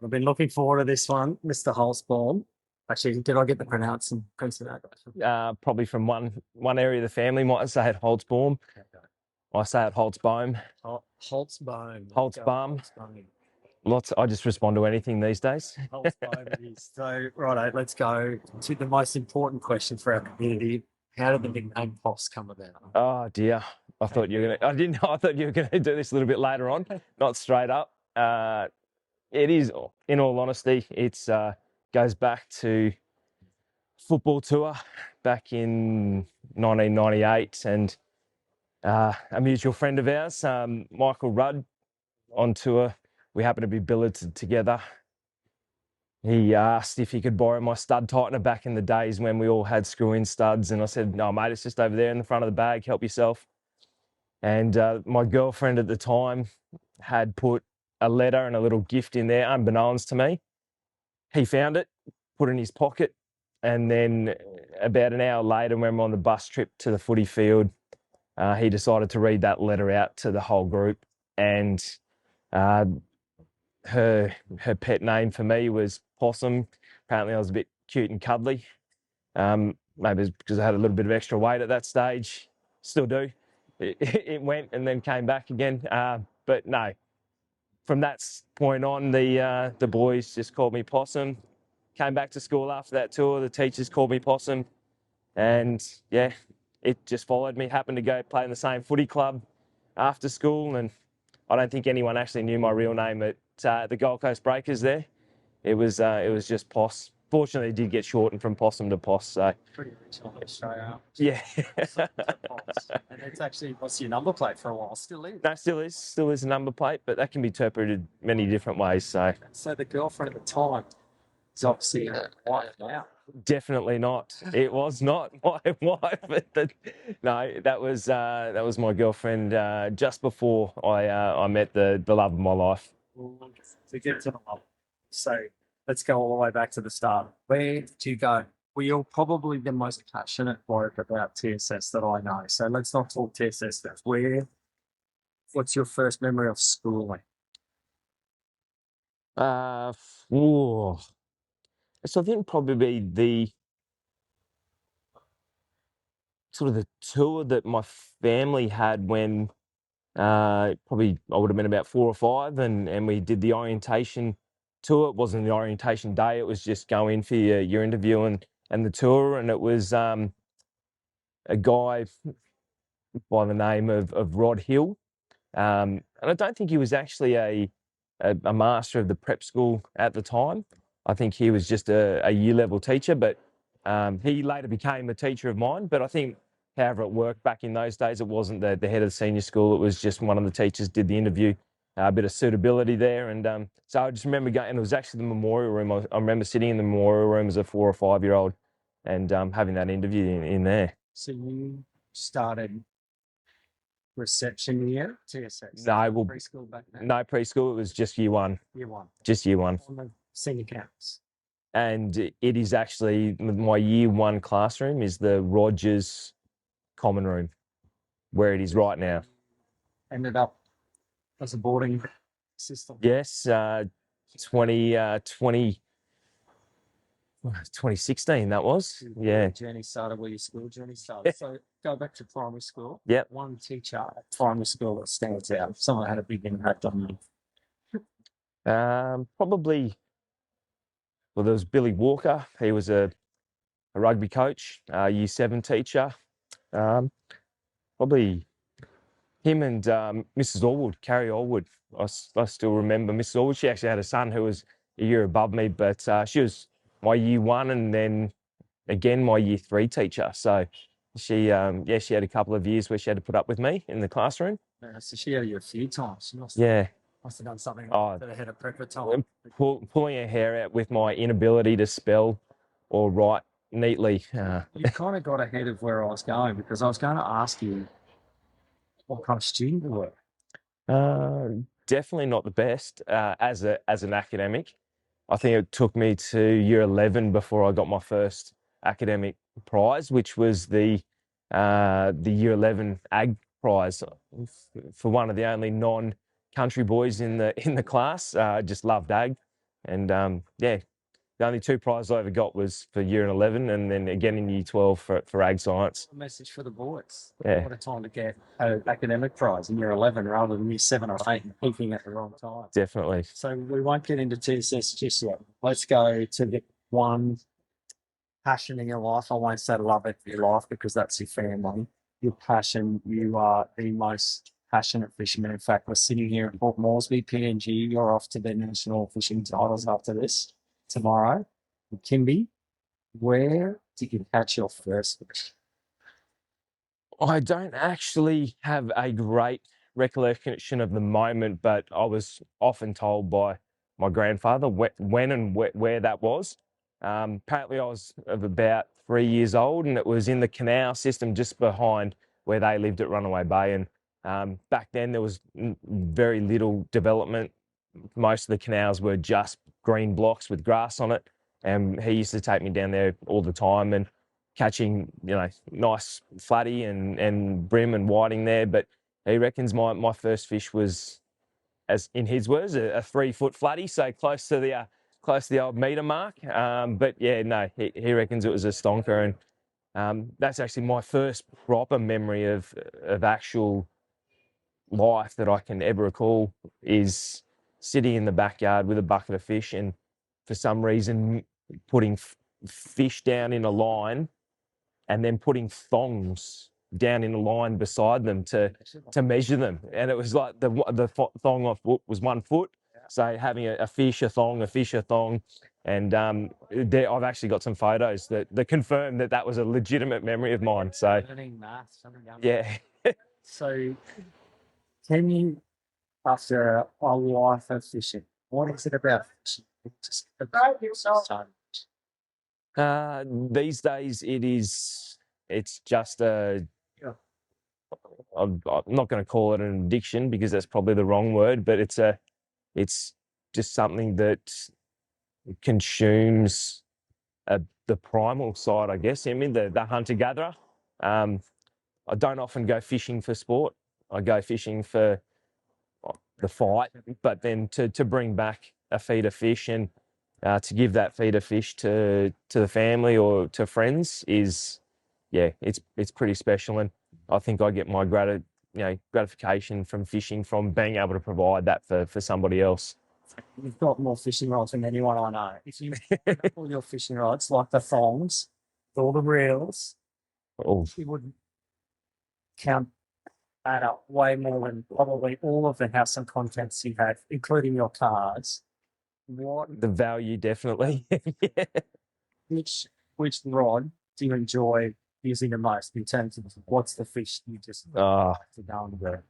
I've been looking forward to this one, Mr. Holtsbaum. Actually, did I get the pronunciation? Probably from one area of the family might say it Holtsbaum. I say it Holtsbaum. Holtsbaum. Holtsbaum. I just respond to anything these days. Holtsbaum it is. So, righto, let's go to the most important question for our community. How did the nickname Poss come about? Oh dear. I thought you were gonna do this a little bit later on, not straight up. It is, in all honesty, it's goes back to football tour back in 1998, and a mutual friend of ours, Michael Rudd, on tour. We happened to be billeted together. He asked if he could borrow my stud tightener back in the days when we all had screw-in studs, and I said, "No, mate, it's just over there in the front of the bag. Help yourself." And my girlfriend at the time had put a letter and a little gift in there, unbeknownst to me. He found it, put it in his pocket, and then about an hour later, when we're on the bus trip to the footy field, he decided to read that letter out to the whole group. And her pet name for me was Possum. Apparently I was a bit cute and cuddly. Maybe it's because I had a little bit of extra weight at that stage. Still do. It went and then came back again. But no, from that point on, the boys just called me Possum. Came back to school after that tour. The teachers called me Possum. And yeah, it just followed me. Happened to go play in the same footy club after school, and I don't think anyone actually knew my real name at the Gold Coast Breakers there. It was just Poss. Fortunately, it did get shortened from Possum to Poss. So Pretty rich on Australia. yeah. And it's actually, what's your number plate for a while? Still is. No, still is a number plate, but that can be interpreted many different ways. So the girlfriend at the time is obviously a wife now. Definitely not. It was not my wife. No, that was my girlfriend just before I met the love of my life. To get to the love. So let's go all the way back to the start. Where did you go? Well, you're probably the most passionate bloke about TSS that I know. So let's not talk TSS stuff. What's your first memory of schooling? So I think probably the sort of the tour that my family had when probably I would have been about 4 or 5, and we did the orientation tour. It wasn't the orientation day, it was just go in for your interview and the tour, and it was a guy by the name of Rod Hill, and I don't think he was actually a master of the prep school at the time. I think he was just a year level teacher, but he later became a teacher of mine. But I think however it worked back in those days, it wasn't the head of the senior school. It was just one of the teachers did the interview, a bit of suitability there. And so I just remember going, and it was actually the memorial room. I remember sitting in the memorial room as a 4 or 5 year old and having that interview in there. So you started reception year, TSS? No, well, preschool back then? No, preschool. It was just year one. Year one. Just year one. On the senior campus. And it is actually, my year one classroom is the Rogers common room, where it is right now. Ended up as a boarding system. Yes, 2016 that was. Yeah. Journey started where your school journey started. So go back to primary school. Yep. One teacher at primary school that stands out. Someone had a big impact on you. Probably, well, there was Billy Walker. He was a rugby coach, year 7 teacher. Probably him and Mrs. Allwood, Carrie Allwood. I still remember Mrs. Allwood. She actually had a son who was a year above me, but she was my year 1 and then again my year 3 teacher. So she had a couple of years where she had to put up with me in the classroom. Yeah, so she had you a few times. She must have done something that ahead of prep time. Pulling her hair out with my inability to spell or write neatly. You kind of got ahead of where I was going, because I was going to ask you what kind of student you were. Definitely not the best as an academic. I think it took me to year 11 before I got my first academic prize, which was the year 11 ag prize for one of the only non-country boys in the class. I just loved ag. And yeah, the only 2 prizes I ever got was for year 11, and then again in year 12 for ag science. A message for the boys. Yeah. What a time to get an academic prize in year 11 rather than year 7 or 8 and peaking at the wrong time. Definitely. So we won't get into TSS just yet. Let's go to the one passion in your life. I won't say love of your life because that's your family. Your passion, you are the most passionate fisherman. In fact, we're sitting here at Port Moresby, PNG. You're off to the national fishing titles after this tomorrow. Kimby, where did you catch your first fish? I don't actually have a great recollection of the moment, but I was often told by my grandfather when and where that was. Apparently, I was of about 3 years old, and it was in the canal system just behind where they lived at Runaway Bay. And back then, there was very little development. Most of the canals were just green blocks with grass on it. And he used to take me down there all the time and catching, nice flatty and brim and whiting there. But he reckons my first fish was, as in his words, a 3-foot flatty, so close to the old meter mark. But yeah, no, he reckons it was a stonker, and that's actually my first proper memory of actual life that I can ever recall, is sitting in the backyard with a bucket of fish, and for some reason putting fish down in a line and then putting thongs down in a line beside them to measure them. And it was like the thong off was 1 foot. So having a fish, a thong, and I've actually got some photos that confirm that was a legitimate memory of mine. So Learning maths, something like yeah. So, can you, after a life of fishing, what is it about fishing? Just about yourself. These days it's just I'm not going to call it an addiction because that's probably the wrong word, but it's just something that consumes the primal side, I guess. I mean, the hunter-gatherer. I don't often go fishing for sport. I go fishing for the fight, but then to bring back a feed of fish and to give that feed of fish to the family or to friends is, yeah, it's pretty special. And I think I get my gratification from fishing, from being able to provide that for somebody else. You've got more fishing rods than anyone I know. If you all your fishing rods, like the thongs, all the reels, Oh, you would count add up way more than probably all of the house and contents you have, including your cards. What the value, definitely. Yeah. which rod do you enjoy using the most in terms of what's the fish you just Ah, to go and go?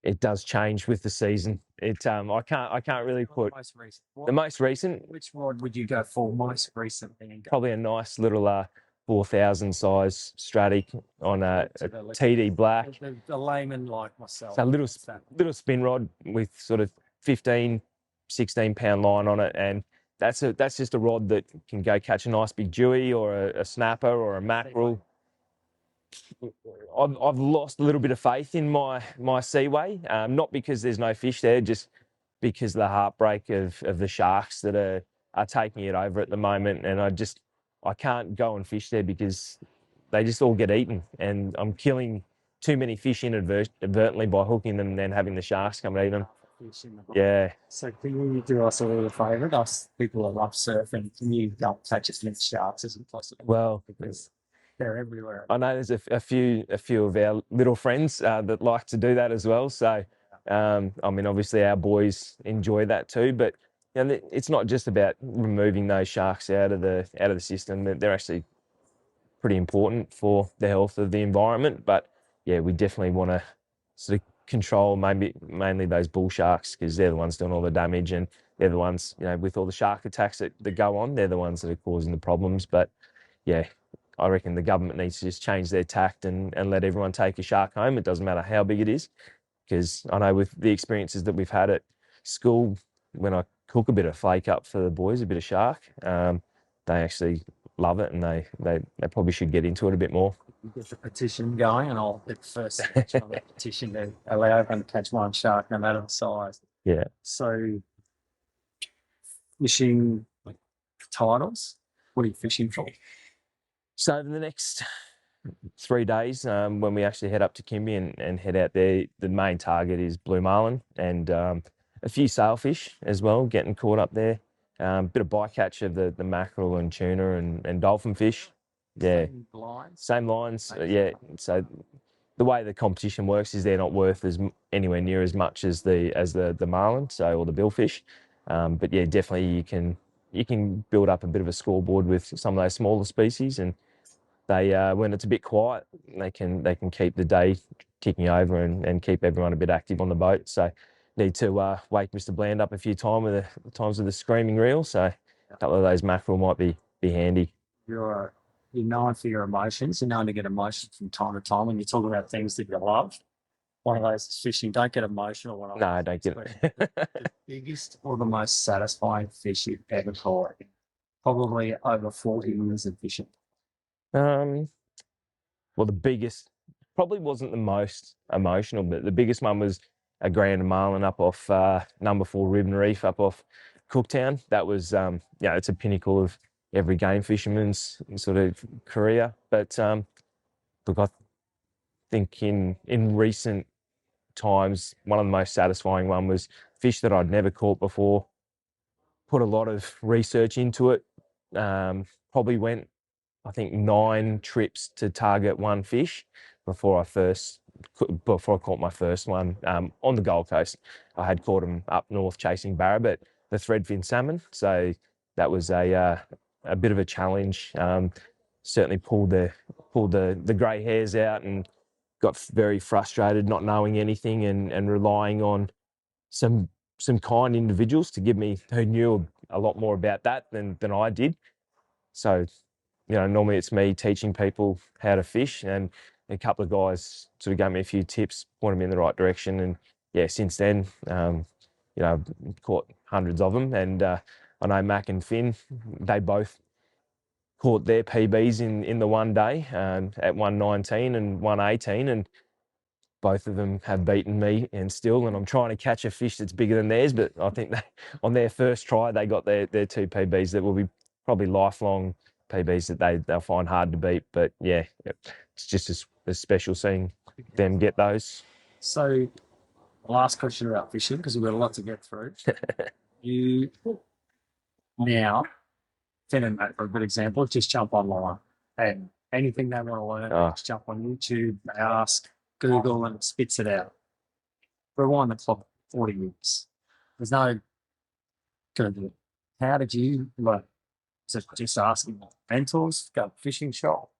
it does change with the season. I can't really put Most recent. the most recent. Which rod would you go for most recently? Probably a nice little 4,000 size Stratic on a TD black. The layman like myself. So a little spin rod with sort of 15, 16 pound line on it, and that's just a rod that can go catch a nice big jewie or a snapper or a mackerel. I've lost a little bit of faith in my seaway, not because there's no fish there, just because of the heartbreak of the sharks that are taking it over at the moment, and I can't go and fish there because they just all get eaten, and I'm killing too many fish inadvertently by hooking them and then having the sharks come and eat them. Yeah. So can you do us a little favour? Us people that love surfing, can you go catch as many sharks as possible? Well, because they're everywhere. I know there's a few of our little friends that like to do that as well. So, I mean, obviously our boys enjoy that too. But it's not just about removing those sharks out of the system. They're actually pretty important for the health of the environment. But yeah, we definitely want to sort of control mainly those bull sharks, because they're the ones doing all the damage, and they're the ones, with all the shark attacks that go on, they're the ones that are causing the problems. But yeah, I reckon the government needs to just change their tact and let everyone take a shark home. It doesn't matter how big it is, because I know with the experiences that we've had at school, when I cook a bit of flake up for the boys, a bit of shark, they actually love it, and they probably should get into it a bit more. Get the petition going, and I'll get the first signature on the petition to allow everyone to catch one shark, no matter the size. Yeah. So fishing like titles? What are you fishing for? So over the next 3 days, when we actually head up to Kimby and head out there, the main target is blue marlin and a few sailfish as well, getting caught up there. Bit of bycatch of the mackerel and tuna and dolphin fish. Yeah, same lines. Yeah, so the way the competition works is they're not worth anywhere near as much as the marlin, so or the billfish. But yeah, definitely you can build up a bit of a scoreboard with some of those smaller species, and they when it's a bit quiet, they can keep the day ticking over and keep everyone a bit active on the boat. So need to wake Mr. Bland up a few times with the screaming reel. So a couple of those mackerel might be handy. You're known for your emotions. You're known to get emotions from time to time when you talk about things that you love. One of those is fishing. Don't get emotional when I No, I don't get it. the biggest or the most satisfying fish you've ever caught. Probably over 40 years of fishing. Well, the biggest probably wasn't the most emotional, but the biggest one was a grand marlin up off number 4 Ribbon Reef up off Cooktown. That was, it's a pinnacle of every game fisherman's sort of career. But look, I think in recent times, one of the most satisfying one was fish that I'd never caught before. Put a lot of research into it. Probably went, I think, 9 trips to target one fish before I caught my first one on the Gold Coast. I had caught them up north chasing barra, the threadfin salmon. So that was a bit of a challenge. Certainly pulled the grey hairs out and got very frustrated, not knowing anything and relying on some kind individuals to give me who knew a lot more about that than I did. So, normally it's me teaching people how to fish, and a couple of guys sort of gave me a few tips, pointed me in the right direction. And yeah, since then, I've caught hundreds of them. And I know Mac and Finn, they both caught their PBs in the one day at 119 and 118. And both of them have beaten me and I'm trying to catch a fish that's bigger than theirs. But I think on their first try, they got their 2 PBs that will be probably lifelong PBs that they'll find hard to beat. But yeah, it's just as special seeing them get those. So, last question about fishing, because we've got a lot to get through. You now, Finn and Matt, for a good example, just jump online and anything they want to learn, just jump on YouTube, they ask, Google, and it spits it out. Rewind the clock 40 years. There's no going to do it. How did you learn? Is it just asking mentors, go fishing shop?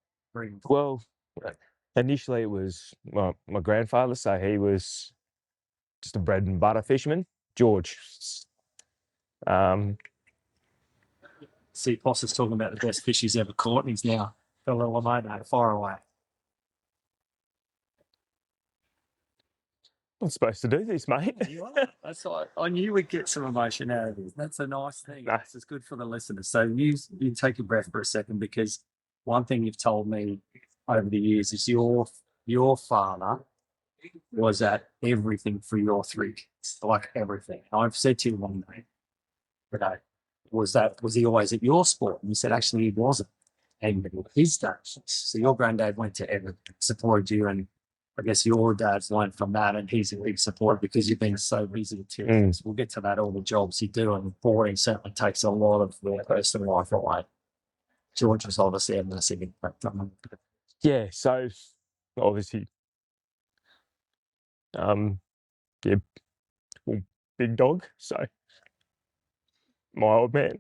Well, initially it was my grandfather, so he was just a bread and butter fisherman, George. See, Poss is talking about the best fish he's ever caught, and he's now a little emotional, far away. I'm supposed to do this, mate. You are. That's why I knew we'd get some emotion out of this. That's a nice thing. No. This is good for the listeners. So you take your breath for a second, because one thing you've told me over the years is your father was at everything for your 3 kids, like everything. And I've said to you one day, was he always at your sport? And you said actually he wasn't. And his dad. So your granddad went to everything, supported you, and I guess your dad's learned from that, and he's a big supporter because you've been so busy too. We'll get to that, all the jobs you do, and boarding certainly takes a lot of your personal life away. George was obviously a massive impact on him. Yeah, so obviously, big dog. So my old man,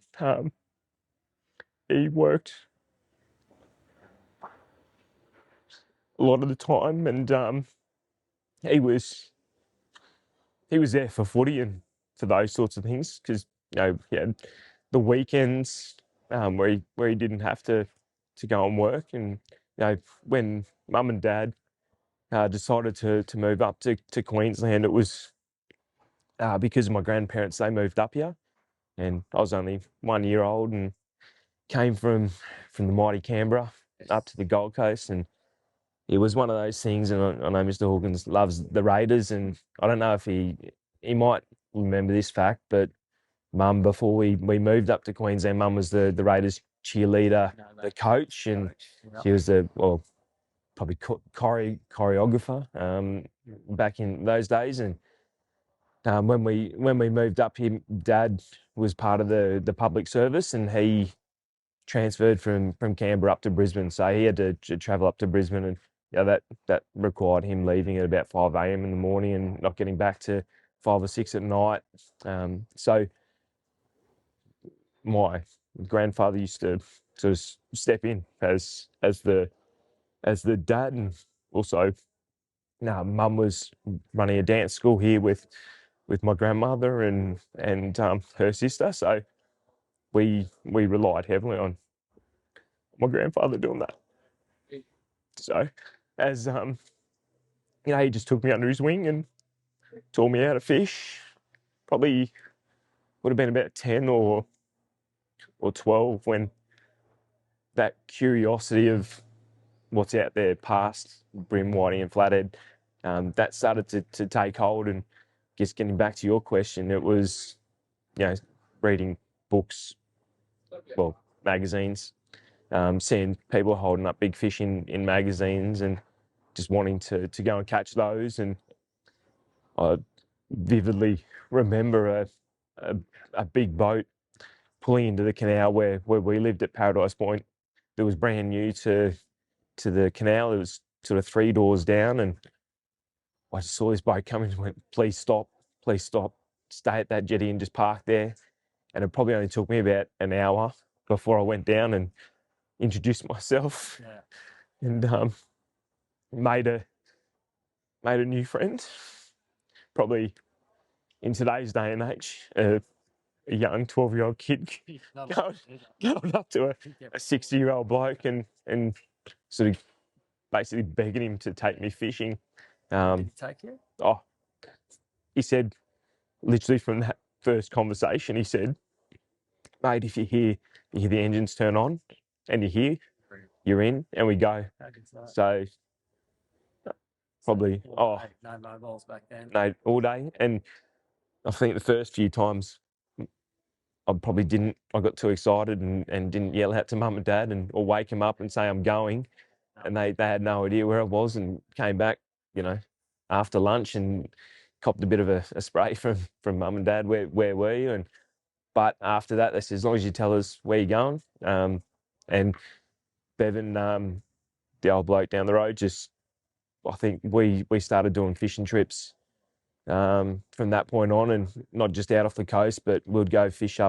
he worked a lot of the time, and he was there for footy and for those sorts of things, because he had the weekends where he didn't have to go and work. And when mum and dad decided to move up to Queensland, it was because of my grandparents. They moved up here, and I was only 1 year old and came from the mighty Canberra up to the Gold Coast. And it was one of those things, and I know Mr. Hawkins loves the Raiders, and I don't know if he might remember this fact, but Mum, before we moved up to Queensland, Mum was the Raiders cheerleader, the coach, and she was probably choreographer back in those days. And when we moved up here, Dad was part of the public service, and he transferred from Canberra up to Brisbane, so he had to travel up to Brisbane, and that required him leaving at about 5 a.m. in the morning and not getting back to 5 or 6 at night. So my grandfather used to sort of step in as the dad, and also Mum was running a dance school here with my grandmother and her sister, so we relied heavily on my grandfather doing that. So as he just took me under his wing and taught me how to fish. Probably would have been about 10 or 12 when that curiosity of what's out there past brim, whiting and flathead, that started to take hold. And just getting back to your question, it was, reading books, well, magazines, seeing people holding up big fish in magazines and just wanting to go and catch those. And I vividly remember a big boat pulling into the canal where we lived at Paradise Point. It was brand new to the canal. It was sort of 3 doors down, and I just saw this boat coming and went, please stop, stay at that jetty and just park there. And it probably only took me about an hour before I went down and introduced myself and made a new friend. Probably in today's day and age, a young 12-year-old kid going up to a 60-year-old bloke and sort of basically begging him to take me fishing. Did he take you? Oh, he said, literally from that first conversation, he said, mate, if you hear the engines turn on and you're in, and we go. So probably no mobiles back then. No, all day. And I think the first few times I probably didn't. I got too excited and didn't yell out to Mum and Dad or wake them up and say I'm going. And they had no idea where I was, and came back, after lunch and copped a bit of a spray from Mum and Dad. Where were you? But after that, they said, as long as you tell us where you're going. And Bevan, the old bloke down the road, I think we started doing fishing trips from that point on, and not just out off the coast, but we'd go fish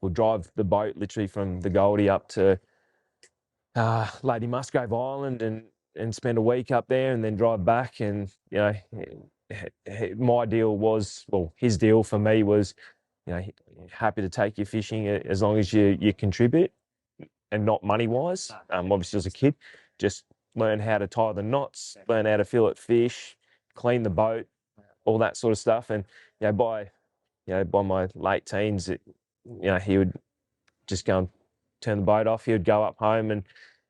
we'd drive the boat literally from the Goldie up to Lady Musgrave Island and spend a week up there and then drive back. And, my deal was, his deal for me was, happy to take you fishing as long as you contribute, and not money-wise. Obviously, as a kid, just learn how to tie the knots, learn how to fillet fish, clean the boat, all that sort of stuff. And by my late teens, he would just go and turn the boat off. He would go up home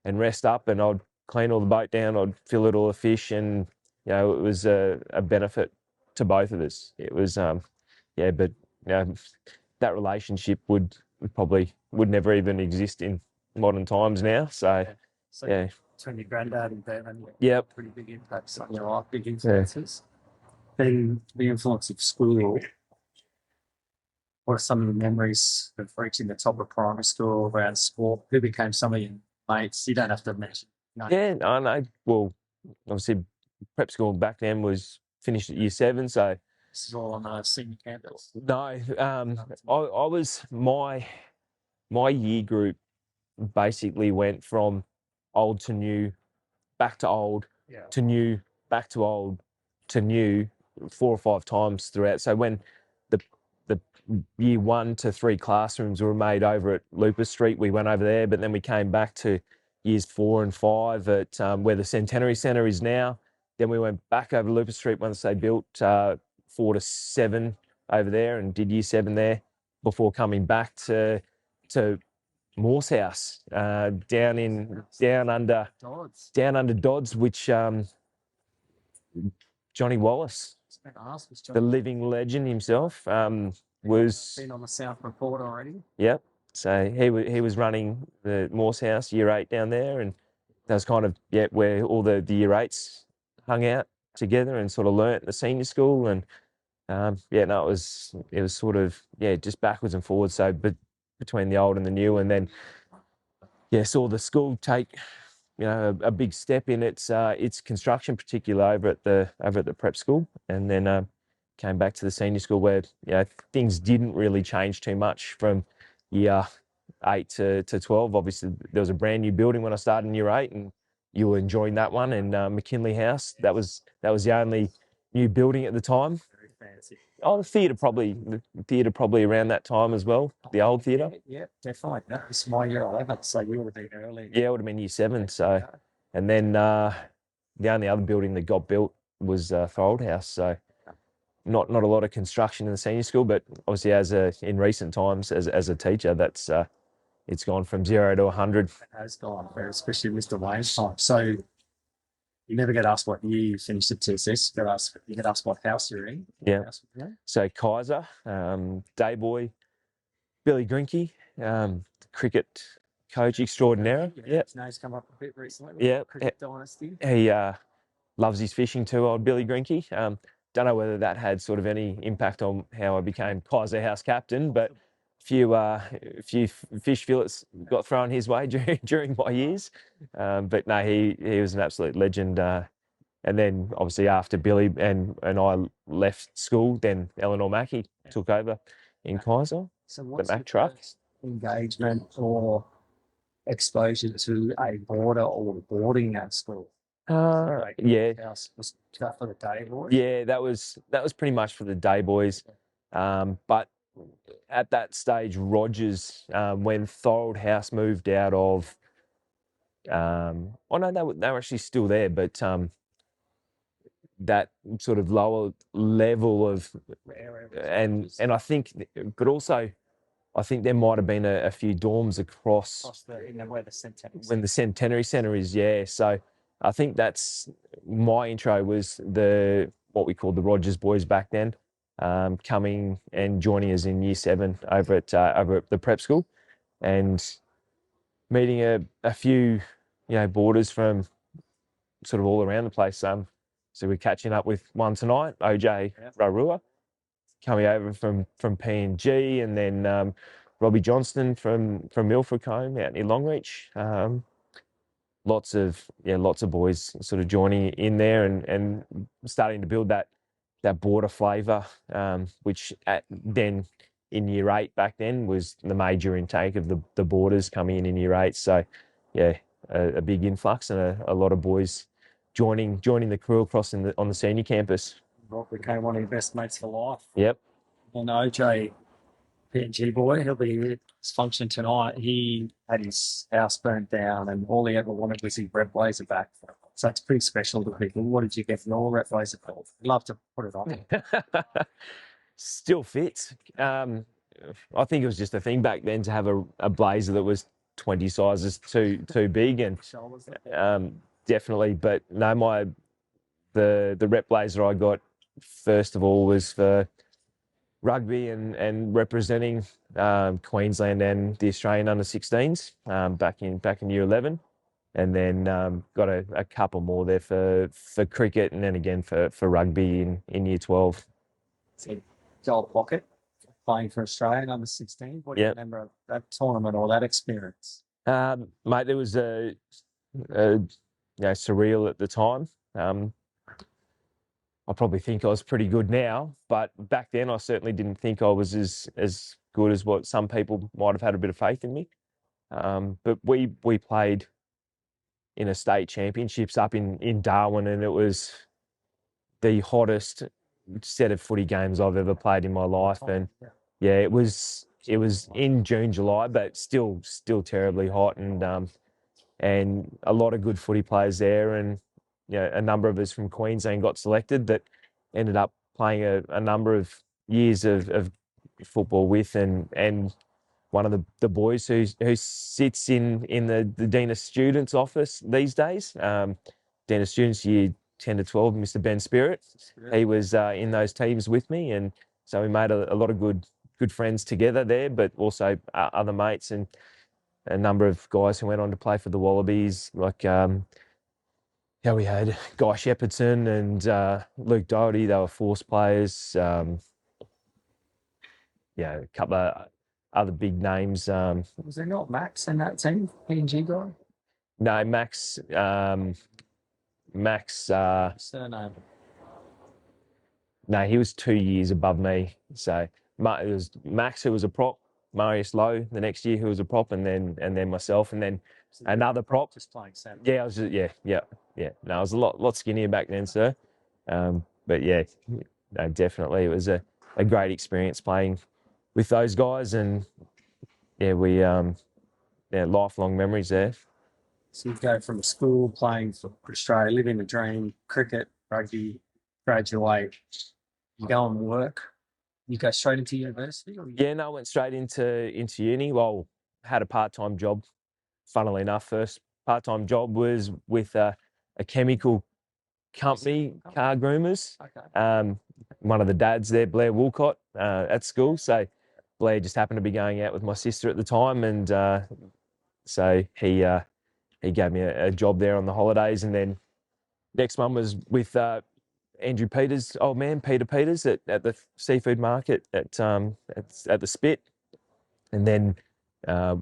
and rest up, and I'd clean all the boat down. I'd fillet all the fish, and it was a benefit to both of us. It was but that relationship would never even exist in modern times now. So Between your granddad and Bevan, pretty big impacts on your life, big influences. Then the influence of school. What are some of the memories of reaching the top of primary school around sport? Who became some of your mates? You don't have to mention. Yeah, I know. Well, obviously, prep school back then was finished at year 7, so this is all on the senior campus. No, I was my year group basically went from old to new, back to old, to new, back to old, to new 4 or 5 times throughout. So when the year 1 to 3 classrooms were made over at Lupus Street, we went over there, but then we came back to years 4 and 5 at where the Centenary Centre is now. Then we went back over Lupus Street once they built 4 to 7 over there, and did year 7 there before coming back to Morse House down under Dodds, which Johnny Wallace, the living legend himself, was Been on the Southreport already. Yep. So he was running the Morse House Year 8 down there, and that was kind of where all the Year 8s hung out together and sort of learnt at the senior school. And no, it was sort of just backwards and forwards. So between the old and the new, and then saw the school take a big step in its construction, particularly over at the prep school, and then came back to the senior school where things didn't really change too much from year 8 to 12. Obviously, there was a brand new building when I started in year 8, and you were enjoying that one. And McKinley House, that was the only new building at the time. Very fancy. Oh, the theatre probably around that time as well. The old theatre. Yeah, definitely. That was my year 11, so you would have been early. Yeah, it would have been year 7. So, and then the only other building that got built was Thorold House. So, not a lot of construction in the senior school, but obviously in recent times as a teacher, that's it's gone from 0 to 100. It has gone, especially Mr. Wayne's time. So you never get asked what year you finished at TSS. You get asked what house you're in. Yeah. House, yeah. So Kaiser, day boy, Billy Grinke, cricket coach extraordinaire. Yeah, his name's come up a bit recently. Yeah, Cricket dynasty. He loves his fishing too, old Billy Grinke. Don't know whether that had sort of any impact on how I became Kaiser House captain, but a few fish fillets got thrown his way during my years. But no, he was an absolute legend. And then obviously after Billy and I left school, then Eleanor Mackey took over in Kaiser. So what's the Mack truck first engagement or exposure to a boarder or boarding at school? House was that for the day boys? Yeah, that was pretty much for the day boys. But at that stage, Rogers, when Thorold House moved out of, no, they were actually still there, but that sort of lower level of, and I think, but also, I think there might have been a few dorms across where the Centenary when the Centenary Centre is, So I think that's my intro was what we called the Rogers boys back then, coming and joining us in year 7 over at the prep school, and meeting a few boarders from sort of all around the place. So we're catching up with one tonight, OJ Rarua, coming over from PNG, and then Robbie Johnston from Milford Combe out near Longreach. Lots of boys sort of joining in there and starting to build that border flavour, which then in year 8 back then was the major intake of the boarders coming in year 8. So a big influx and a lot of boys joining the crew across on the senior campus. Rob became one of your best mates for life. Yep. And OJ, PNG boy, he'll be at his function tonight. He had his house burnt down, and all he ever wanted was his red blazer back. So it's pretty special to people. What did you get from your red blazer? I'd love to put it on. Still fits. I think it was just a thing back then to have a blazer that was 20 sizes too big, and definitely. But no, the rep blazer I got first of all was for rugby and representing Queensland and the Australian under-16s back in year 11, and then got a couple more there for cricket, and then again for rugby in year 12. So gold pocket playing for Australian under-16. What do you remember of that tournament or that experience? Mate, it was surreal at the time. I probably think I was pretty good now, but back then I certainly didn't think I was as good as what some people might have had a bit of faith in me. But we played in a state championships up in Darwin, and it was the hottest set of footy games I've ever played in my life. And it was in June, July, but still terribly hot, and a lot of good footy players there, and a number of us from Queensland got selected that ended up playing a number of years of football with, and one of the boys who sits in the Dean of Students office these days, Dean of Students year 10 to 12, Mr. Ben Spirit. He was in those teams with me, and so we made a lot of good good friends together there, but also other mates and a number of guys who went on to play for the Wallabies, like we had Guy Shepherdson and Luke Doherty. They were force players. A couple of other big names. Was there not Max in that team, PNG guy? No, Max. Max. Surname. No, he was 2 years above me. So it was Max, who was a prop. Marius Lowe the next year, who was a prop, and then myself, and then another prop. Just playing centre. Yeah, I was just, yeah. No, I was a lot skinnier back then, sir. But yeah, no, definitely, it was a great experience playing with those guys, and yeah, we lifelong memories there. So you go from school playing for Australia, living the dream, cricket, rugby, graduate, you go and work. You go straight into university? Yeah, no, I went straight into uni. Well, had a part-time job. Funnily enough, first part-time job was with a chemical company, car groomers. Okay. One of the dads there, Blair Woolcott, at school. So Blair just happened to be going out with my sister at the time, and so he gave me a job there on the holidays. And then next one was with Andrew Peters' old man, Peter Peters, at the seafood market at the Spit. And then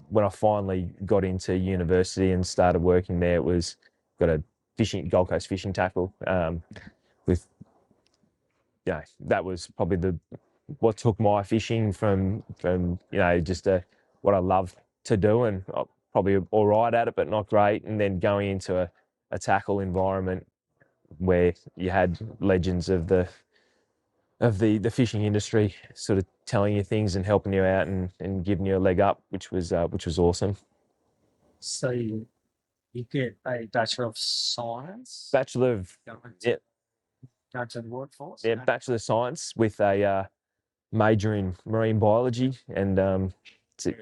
when I finally got into university and started working there, got a Gold Coast fishing tackle with, that was probably what took my fishing from just what I love to do, and probably all right at it, but not great. And then going into a tackle environment where you had legends of the fishing industry sort of telling you things and helping you out and giving you a leg up, which was awesome. So you get a Bachelor of Science? Bachelor of Go to the workforce? Yeah, Bachelor of Science with a major in marine biology, and to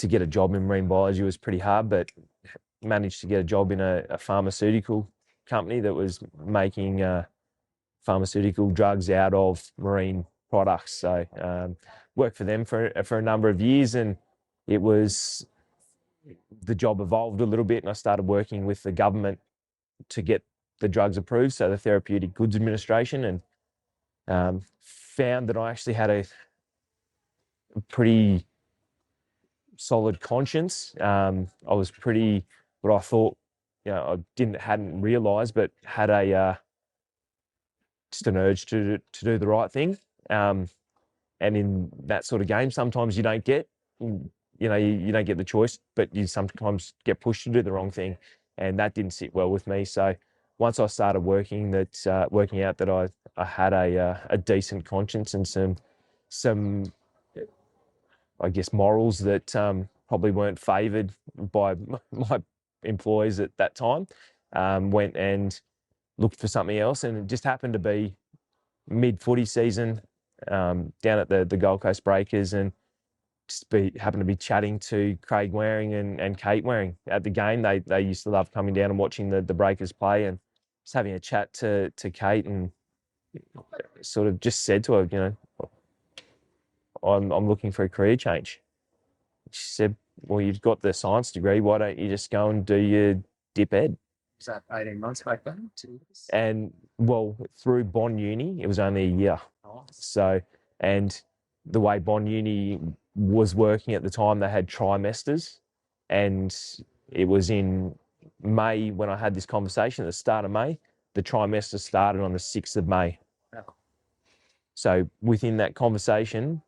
get a job in marine biology was pretty hard, but managed to get a job in a pharmaceutical company that was making pharmaceutical drugs out of marine products. So worked for them for a number of years, and the job evolved a little bit, and I started working with the government to get the drugs approved, so the Therapeutic Goods Administration, and found that I actually had a pretty solid conscience. I was pretty, what I thought, I hadn't realised, but had just an urge to do the right thing. And in that sort of game, sometimes you don't get, you don't get the choice, but you sometimes get pushed to do the wrong thing, and that didn't sit well with me. So once I started working out that I had a decent conscience and some I guess morals that probably weren't favoured by my employees at that time, went and looked for something else, and it just happened to be mid-footy season down at the Gold Coast Breakers, and happened to be chatting to Craig Waring and Kate Waring at the game. They used to love coming down and watching the Breakers play, and just having a chat to Kate, and sort of just said to her, I'm looking for a career change. She said, well, you've got the science degree, why don't you just go and do your dip ed? Was that 18 months back then? 2 years? And well, through Bond Uni, it was only a year. Nice. So, and the way Bond Uni was working at the time, they had trimesters, and it was in May when I had this conversation at the start of May. The trimester started on the 6th of May. Oh. So within that conversation,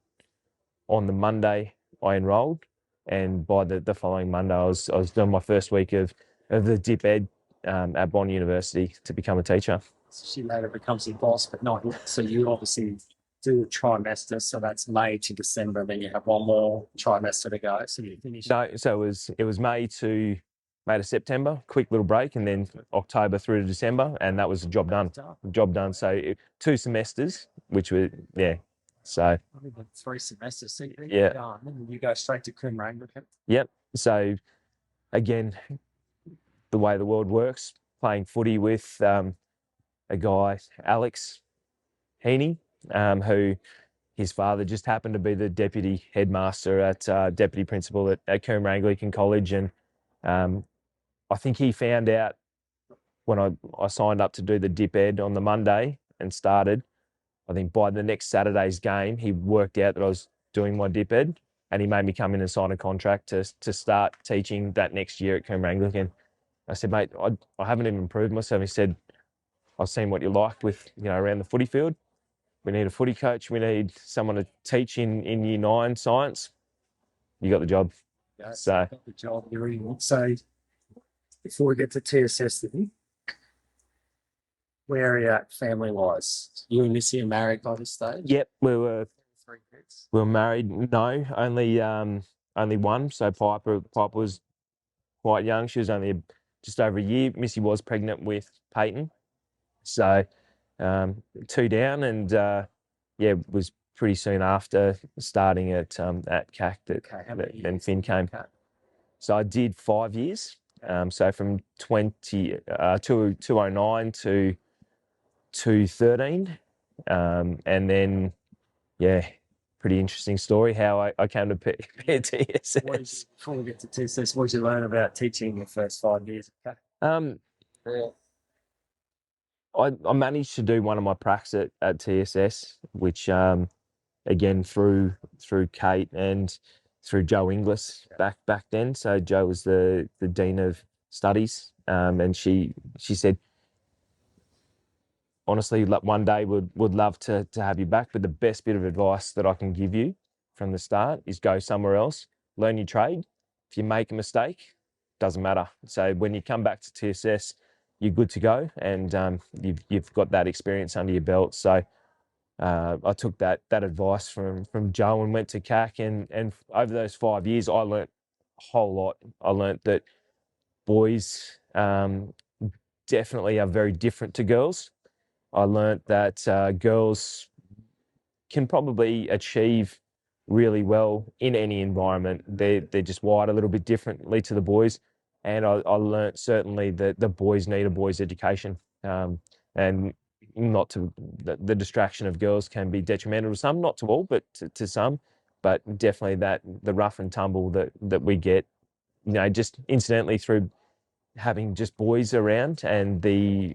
on the Monday I enrolled, and by the following Monday I was doing my first week of the dip ed at Bond University to become a teacher. So she later becomes your boss, but not yet. So you obviously do a trimester, so that's May to December, then you have one more trimester to go. So you finish. No, so it was May to September, quick little break, and then October through to December, and that was the job done. Job done. So 2 semesters, which were So I think 3 semesters. So you go straight to Coomera. Yep. So again, the way the world works, playing footy with a guy, Alex Heaney, who his father just happened to be the deputy headmaster at deputy principal at Coombe Anglican College, and I think he found out when I signed up to do the dip ed on the Monday and started. I think by the next Saturday's game, he worked out that I was doing my dip ed, and he made me come in and sign a contract to start teaching that next year at Coombe Anglican. I said, mate, I haven't even proved myself. He said, I've seen what you like with, around the footy field. We need a footy coach. We need someone to teach in year 9 science. You got the job. Yeah, So got the job you really want. So before we get to TSS, then, where are you at family wise? You and Missy are married by this stage? yep, we were 3 kids. married. No, only one. So Piper was quite young. She was only just over a year. Missy was pregnant with Peyton. So 2 down, and it was pretty soon after starting at CAC that Finn came. Okay. So I did 5 years. So from 2009 to 2013, and then pretty interesting story how I came to TSS. Before we get to TSS, what did you learn about teaching your first 5 years? Okay. Yeah. I managed to do one of my pracs at TSS, which again through Kate and through Joe Inglis back then. So Joe was the Dean of Studies, and she said, honestly, one day would love to have you back, but the best bit of advice that I can give you from the start is go somewhere else, learn your trade. If you make a mistake, doesn't matter. So when you come back to TSS, you're good to go, and you've got that experience under your belt. So I took that advice from Joe and went to CAC, and over those 5 years, I learnt a whole lot. I learnt that boys definitely are very different to girls. I learnt that girls can probably achieve really well in any environment. They're just wired a little bit differently to the boys, and I learnt certainly that the boys need a boys' education, and not to the distraction of girls can be detrimental to some, not to all, but to some, but definitely that the rough and tumble that we get, just incidentally through having just boys around, and the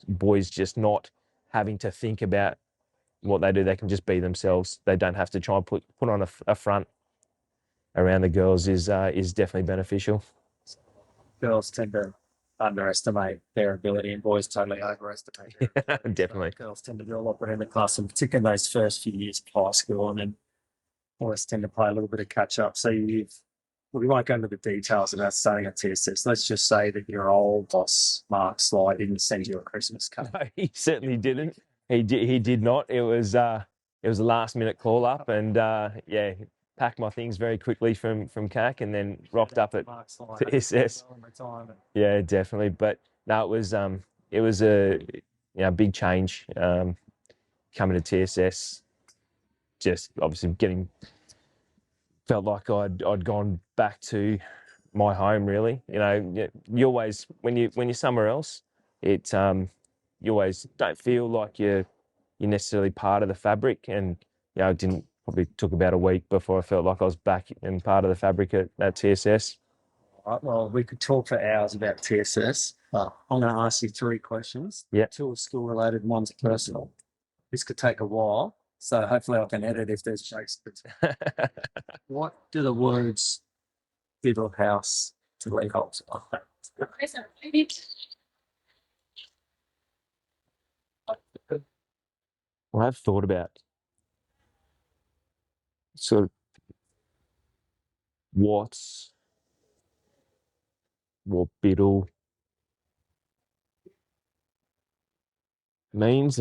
boys just not having to think about what they do. They can just be themselves. They don't have to try and put on a front around the girls is definitely beneficial. Girls tend to underestimate their ability, and boys totally overestimate their ability. Definitely. So girls tend to do a lot better in the class, and particularly in those first few years of high school, and then boys tend to play a little bit of catch up. So we won't go into the details about starting at TSS. Let's just say that your old boss, Mark Sly, didn't send you a Christmas card. No, he certainly didn't. He did not. It was a last minute call up, and packed my things very quickly from CAC, and then rocked up at TSS. Yeah, definitely. But no, it was a big change coming to TSS. Just obviously felt like I'd gone back to my home, really. You always, when you're somewhere else, you always don't feel like you're necessarily part of the fabric. And it probably took about a week before I felt like I was back in part of the fabric at TSS. All right, well, we could talk for hours about TSS. I'm going to ask you 3 questions. Yeah. 2 are school related, 1's personal. This could take a while, so hopefully I can edit if there's jokes. What do the words "fiddle house" to Leigh Holtsbaum? Well, I've thought about sort of what biddle means.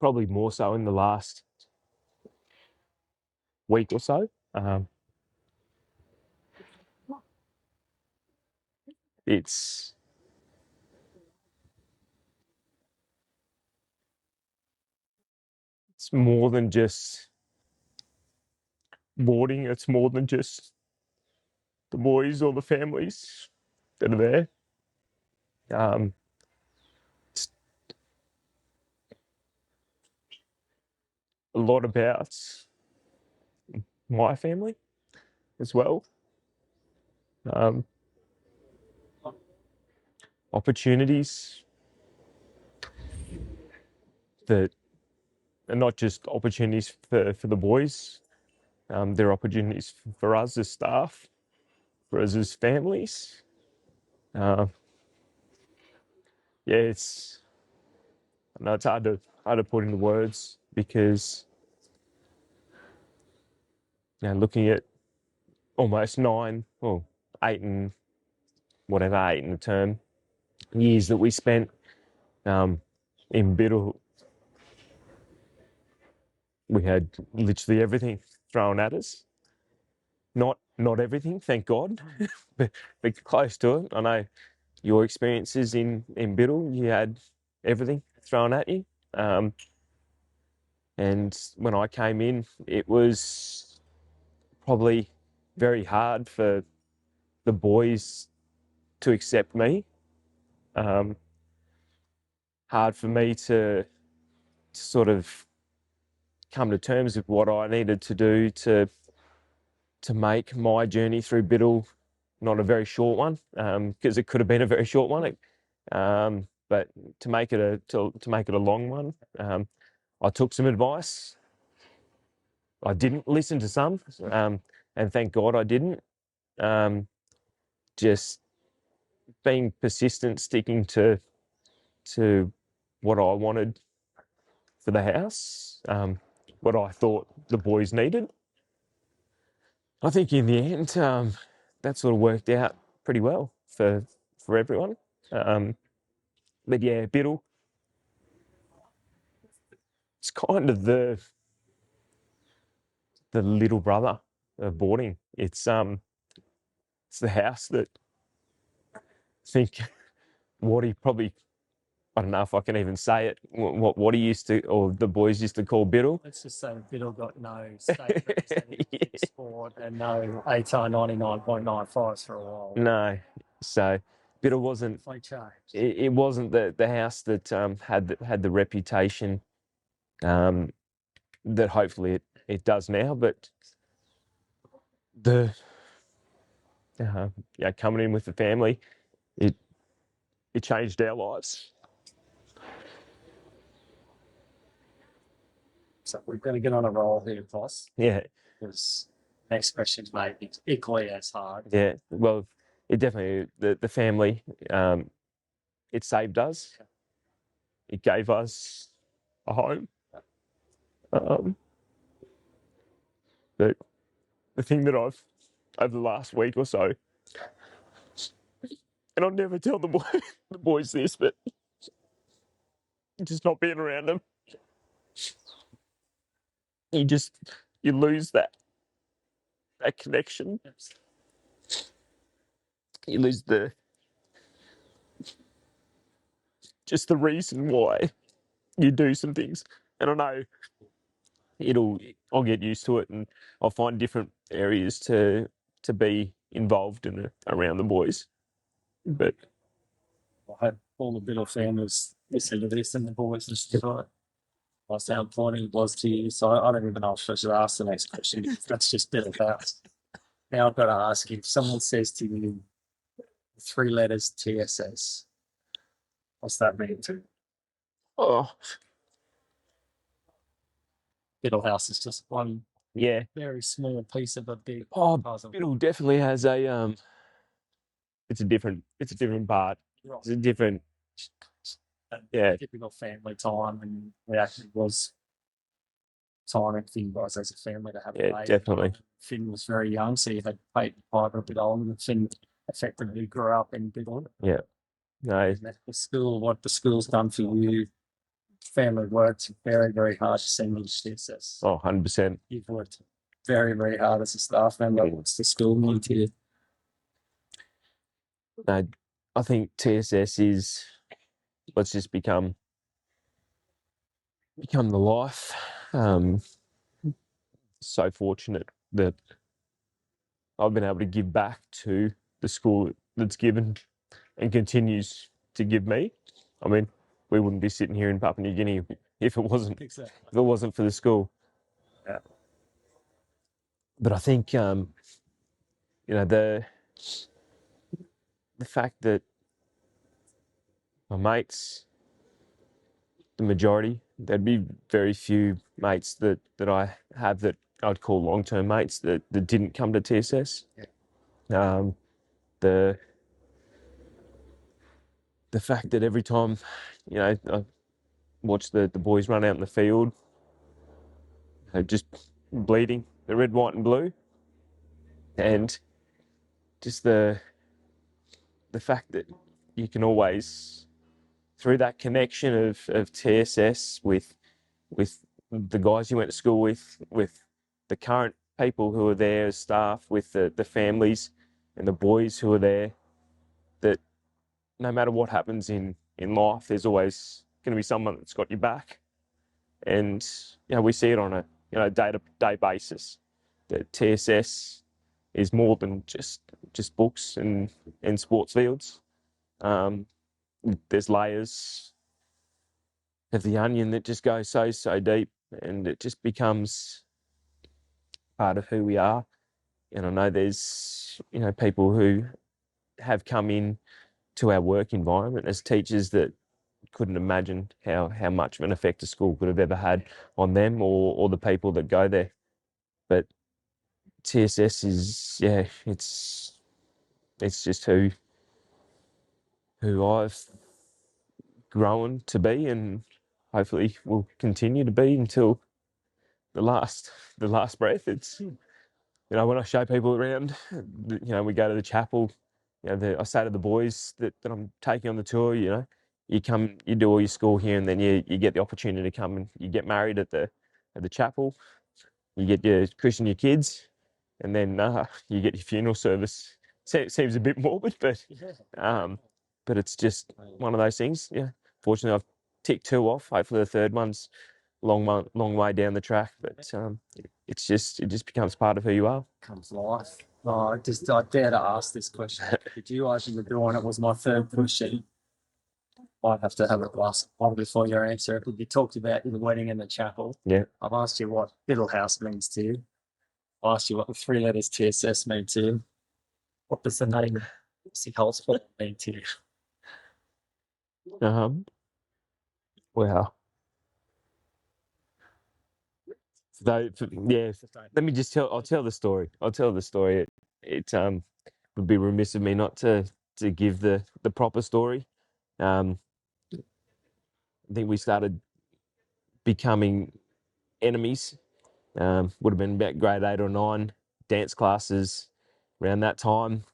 Probably more so in the last week or so. It's more than just boarding. It's more than just the boys or the families that are there. a lot about my family as well. Opportunities that are not just opportunities for the boys. There are opportunities for us as staff, for us as families. Yeah, I know it's hard to put into words because looking at almost 9, well, 8 and whatever, 8 in the term years that we spent in Biddle, we had literally everything thrown at us. Not everything, thank God, but close to it. I know your experiences in Biddle, you had everything thrown at you. And when I came in, it was probably very hard for the boys to accept me. Hard for me to sort of come to terms with what I needed to do to make my journey through Biddle not a very short one, because it could have been a very short one. But to make it a long one, I took some advice. I didn't listen to some, and thank God I didn't. Just being persistent, sticking to what I wanted for the house, what I thought the boys needed. I think in the end, that sort of worked out pretty well for everyone. But yeah, Biddle, it's kind of the little brother of boarding. It's the house that I think what he probably, I don't know if I can even say it, what he used to, or the boys used to call Biddle. Let's just say Biddle got no state representative sport and no ATAR 99.95s for a while. No, so Biddle wasn't. They changed. It wasn't the house that had the reputation that hopefully it does now. But coming in with the family, it changed our lives. So we're going to get on a roll here, boss. Yeah. Because next question's maybe equally as hard. Yeah. Well, it definitely the family. It saved us. It gave us a home. But the thing that I've over the last week or so, and I'll never tell the boys this, but just not being around them, you lose that connection. You lose the reason why you do some things. And I know I'll get used to it, and I'll find different areas to be involved in around the boys. But I hope all the Biddle families listen to this and the boys listen to it. I sound pointing was to you, so I don't even know if I should ask the next question. That's just Biddle house. Now I've got to ask you, if someone says to you 3 letters TSS, what's that mean to you? oh Biddle house is just one yeah, very small piece of a big puzzle. Biddle definitely has a it's a different part. Right. It's a different Typical family time, and we actually was timing for you guys as a family to have a baby. Definitely. Finn was very young, so you had Peyton Piper a bit older, and Finn effectively grew up in Biddle. Yeah. No. The school, what the school's done for you, family worked very, very hard to send you to TSS. Oh, 100%. You've worked very, very hard as a staff member. What's the school mean to you? No, I think TSS is, let's just become the life. So fortunate that I've been able to give back to the school that's given and continues to give me. I mean, we wouldn't be sitting here in Papua New Guinea if it wasn't for the school. Yeah. But I think, the fact that my mates, the majority, there'd be very few mates that I have that I'd call long-term mates that didn't come to TSS. Um, the fact that every time, I watch the boys run out in the field, just bleeding, the red, white, and blue, and just the fact that you can always, through that connection of TSS with the guys you went to school with the current people who are there as staff, with the families and the boys who are there, that no matter what happens in life, there's always going to be someone that's got your back. And we see it on a day-to-day basis, that TSS is more than just books and sports fields. There's layers of the onion that just go so deep, and it just becomes part of who we are. And I know there's people who have come in to our work environment as teachers that couldn't imagine how much of an effect a school could have ever had on them or the people that go there. But TSS is, it's just who I've grown to be, and hopefully will continue to be until the last breath. It's, when I show people around, we go to the chapel, I say to the boys that I'm taking on the tour, you come, you do all your school here, and then you get the opportunity to come and you get married at the chapel, you get your christen your kids, and then you get your funeral service. Seems a bit morbid, but it's just one of those things. Yeah, fortunately I've ticked 2 off. Hopefully the third one's long way down the track, but it just becomes part of who you are. Comes life. Oh, I dare to ask this question. Did you open the door and it was my third question? Might have to have a glass of water before your answer. You talked about the wedding in the chapel. Yeah. I've asked you what Little House means to you. I've asked you what the 3 letters TSS mean to you. What does the name Holtsbaum mean to you? Wow. So yeah, let me just tell. I'll tell the story. It would be remiss of me not to give the proper story. I think we started becoming enemies. Would have been about grade 8 or 9, dance classes around that time.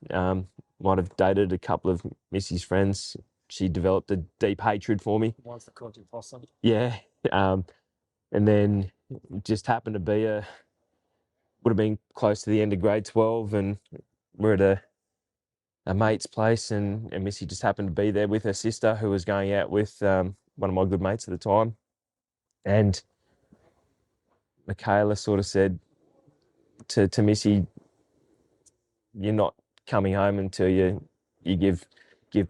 Might have dated a couple of Missy's friends. She developed a deep hatred for me. Once the called you possum. Yeah. And then just happened to be would have been close to the end of grade 12, and we're at a mate's place, and Missy just happened to be there with her sister, who was going out with one of my good mates at the time. And Michaela sort of said to Missy, "You're not coming home until you give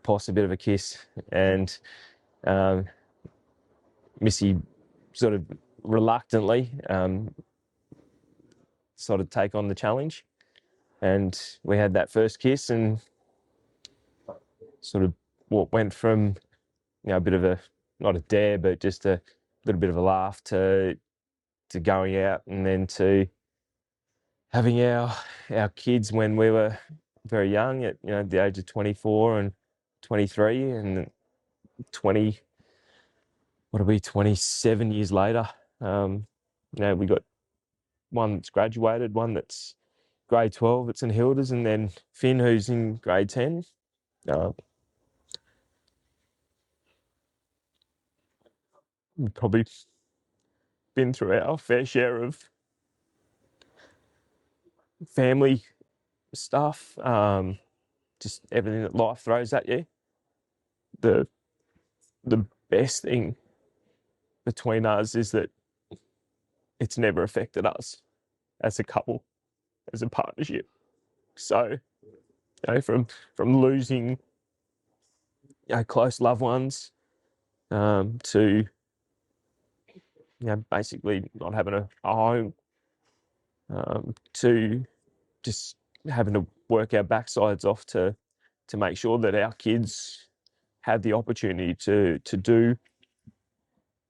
Poss a bit of a kiss." And Missy sort of reluctantly sort of take on the challenge, and we had that first kiss, and sort of what went from a bit of a, not a dare, but just a little bit of a laugh, to going out, and then to having our kids when we were very young, at the age of 24 and 23, and 20, what'll be 27 years later. We got one that's graduated, one that's grade 12 at St Hilda's, and then Finn, who's in grade 10. We've probably been through our fair share of family stuff, just everything that life throws at you. The best thing between us is that it's never affected us as a couple, as a partnership. So, from losing close loved ones, to basically not having a home, to just having to work our backsides off to make sure that our kids had the opportunity to do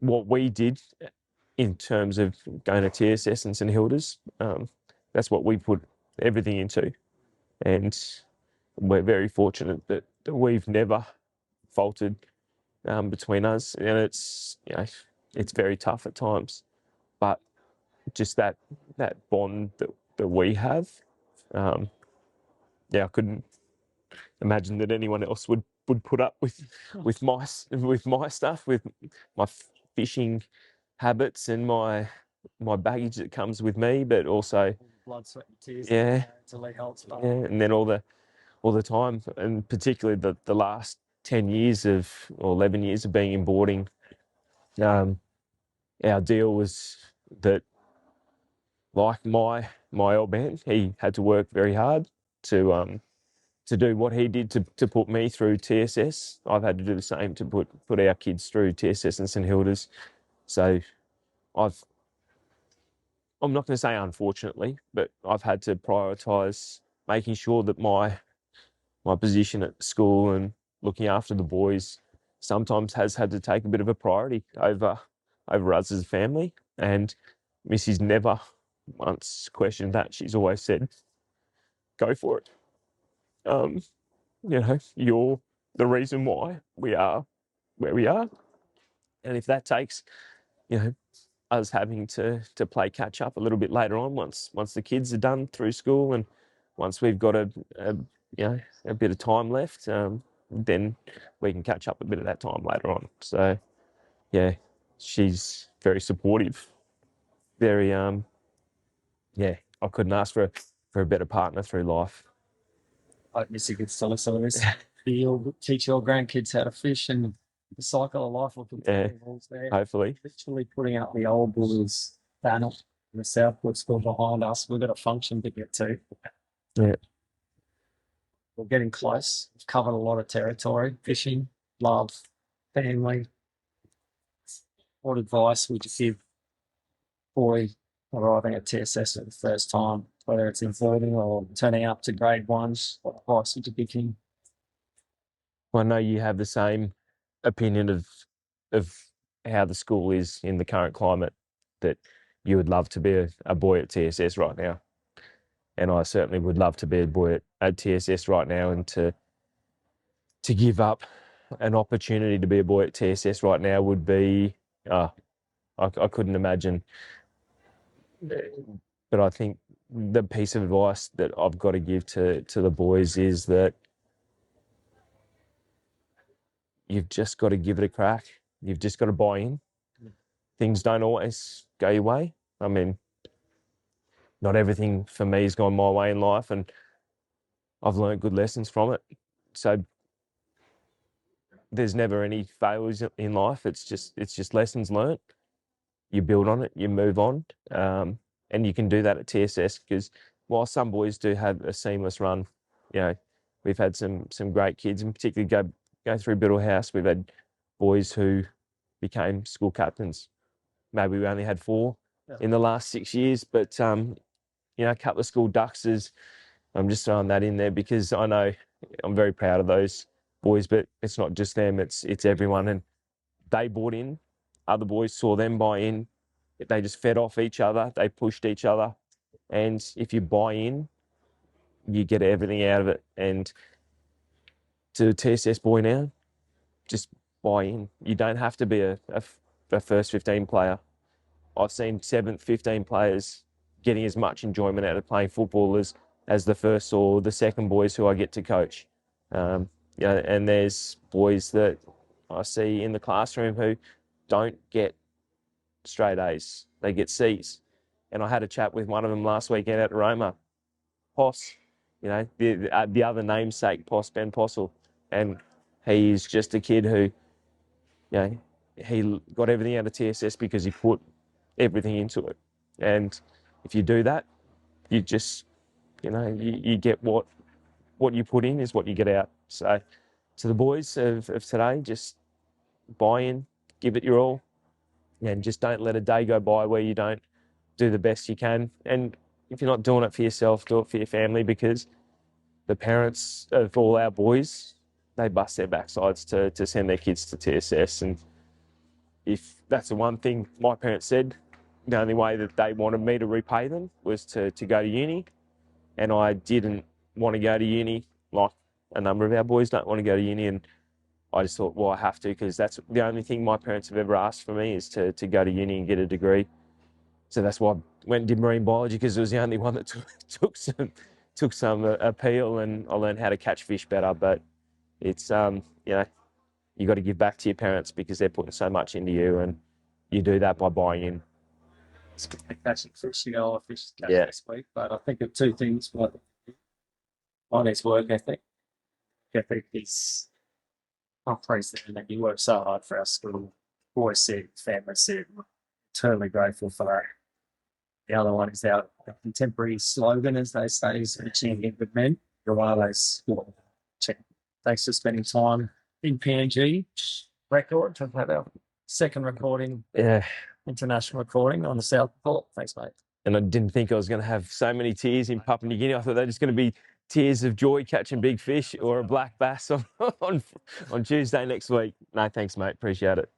what we did in terms of going to TSS and St Hilda's. That's what we put everything into, and we're very fortunate that we've never faltered between us. And it's it's very tough at times, but just that bond that we have, I couldn't imagine that anyone else would put up with my stuff, with my fishing habits and my baggage that comes with me, but also Blood, sweat, and tears. Yeah. To Leigh Holtsbaum. yeah, and then all the time, and particularly the last 10 years or 11 years of being in boarding. Our deal was that, like my old man, he had to work very hard to do what he did to put me through TSS. I've had to do the same to put our kids through TSS and St Hilda's. So I'm not going to say unfortunately, but I've had to prioritise making sure that my position at school and looking after the boys sometimes has had to take a bit of a priority over us as a family. And Missy's never once questioned that. She's always said, "Go for it. You're the reason why we are where we are, and if that takes, us having to play catch up a little bit later on, once the kids are done through school, and once we've got a bit of time left, then we can catch up a bit of that time later on." So yeah, she's very supportive. Very I couldn't ask for a better partner through life. I hope Missy gets to listen to this. You'll teach your grandkids how to fish, and the cycle of life will continue. There. Hopefully. Literally putting up the old Bulls banner in the Southreport school behind us. We've got a function to get to. Yeah. We're getting close. We've covered a lot of territory. Fishing, love, family. What advice would you give boy arriving at TSS for the first time, whether it's in boarding or turning up to grade ones? What advice would you give him? Well, I know you have the same opinion of how the school is in the current climate, that you would love to be a boy at TSS right now. And I certainly would love to be a boy at TSS right now, and to give up an opportunity to be a boy at TSS right now would be, I couldn't imagine. But I think the piece of advice that I've got to give to the boys is that you've just got to give it a crack. You've just got to buy in. Things don't always go your way. I mean, not everything for me has gone my way in life, and I've learned good lessons from it. So there's never any failures in life. It's just lessons learnt. You build on it, you move on, and you can do that at TSS, because while some boys do have a seamless run, we've had some great kids, and particularly go through Biddle House. We've had boys who became school captains. Maybe we only had 4 in the last 6 years, but a couple of school ducksters. I'm just throwing that in there because I know I'm very proud of those boys, but it's not just them, it's everyone. And they bought in, other boys saw them buy in, they just fed off each other, they pushed each other. And if you buy in, you get everything out of it. And to a TSS boy now, just buy in. You don't have to be a first 15 player. I've seen 7th, 15 players getting as much enjoyment out of playing football as the first or the second boys who I get to coach. And there's boys that I see in the classroom who don't get straight A's, they get C's. And I had a chat with one of them last weekend at Roma, Poss, the other namesake, Poss, Ben Possel. And he's just a kid who, he got everything out of TSS because he put everything into it. And if you do that, you just, you get what you put in is what you get out. So to the boys of today, just buy in, give it your all, and just don't let a day go by where you don't do the best you can. And if you're not doing it for yourself, do it for your family, because the parents of all our boys, they bust their backsides to send their kids to TSS. And if that's the one thing my parents said, the only way that they wanted me to repay them was to go to uni. And I didn't want to go to uni, like a number of our boys don't want to go to uni. And I just thought, well, I have to, because that's the only thing my parents have ever asked for me, is to go to uni and get a degree. So that's why I went and did marine biology, because it was the only one that took some appeal, and I learned how to catch fish better. But it's, you know, you got to give back to your parents because they're putting so much into you, and you do that by buying in. It's catching fish, you know, I fished Yeah. this week, but I think of two things. One is work ethic. Ethic is unprecedented, and you work so hard for our school. Boys said, family said, eternally grateful for that. The other one is our contemporary slogan, as they say, is champion good men. You're one of those. Thanks for spending time in PNG record. To have our second recording, Yeah. international recording on the Southreport. Thanks, mate. And I didn't think I was going to have so many tears in Papua New Guinea. I thought they're just going to be tears of joy catching big fish or a black bass on Tuesday next week. No, thanks, mate. Appreciate it.